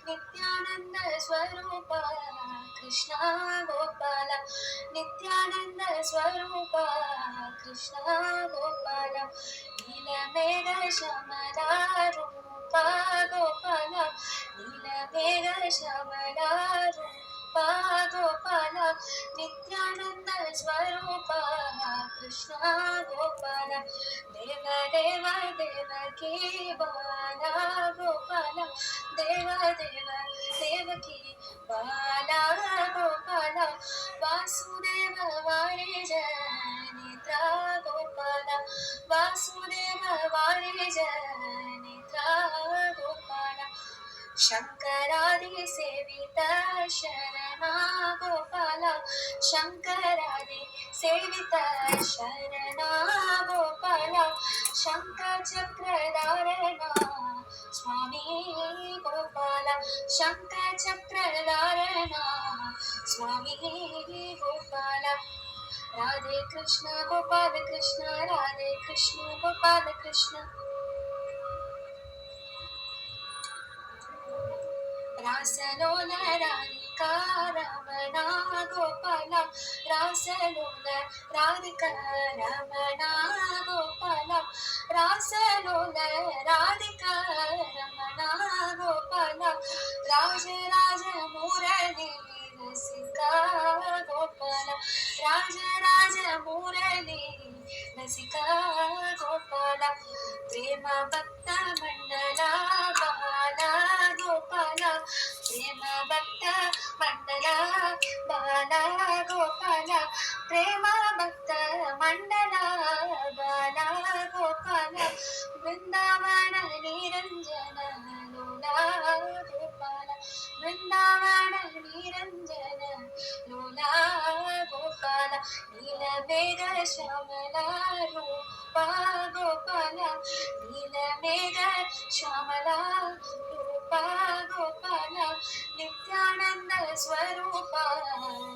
नित्यानंद स्वरूप कृष्ण गोपाल नित्यानंद स्वरूप कृष्ण गोपाल नीलमेघ श्यामला रूप गोपाल नीलमेघ श्यामला रूप गोपाल नित्यानंद स्वरूप कृष्ण गोपाल देव देव देवकी बाला गोपाल देव देव देवकी बाला गोपाल वासुदेव वाणी जनिता गोपाल वासुदेव वाणी जनिता गोपाल शंकरादि सेविता शरणा गोपाल शंकरादि सेविता शरणा गोपाल शंकर चक्रधारणा स्वामी गोपाल शंकर चक्रधारणा स्वामी गोपाल राधे कृष्ण गोपाल कृष्ण राधे कृष्ण गोपाल कृष्ण रासलोल राधिका रमणा गोपाल रासलोल राधिका रमणा गोपाल रासलोल राधिका रमणा गोपाल राज राज मुरली रसिका गोपाल राज राज मुरली रसिका गोपाल प्रेम भक्त मंडला बाला गोपाल प्रेम भक्त मंडला बाला गोपाल प्रेम भक्त मंडला बाला गोपाल वृंदावन निरंजन लोला गोपाल वृंदावन निरंजन लोला गोपाल नीलमेघ श्यामला रूपा गोपाल नीलमेघ श्यामला रूपा गोपाल नित्यानंद स्वरूप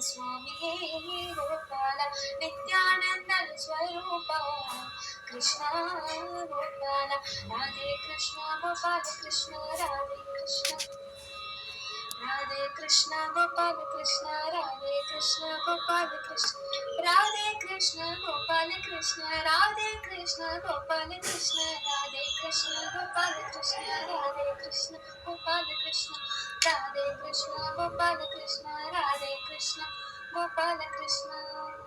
स्वामी गोपाल नित्यानंद स्वरूप कृष्ण गोपाल राधे कृष्ण गोपाल कृष्ण राधे कृष्ण राधे कृष्ण गोपाल कृष्ण राधे कृष्ण गोपाल कृष्ण राधे कृष्ण गोपाल कृष्ण राधे कृष्ण गोपाल कृष्ण राधे कृष्ण गोपाल कृष्ण राधे कृष्ण गोपाल कृष्ण राधे कृष्ण गोपाल कृष्ण राधे कृष्ण गोपाल कृष्ण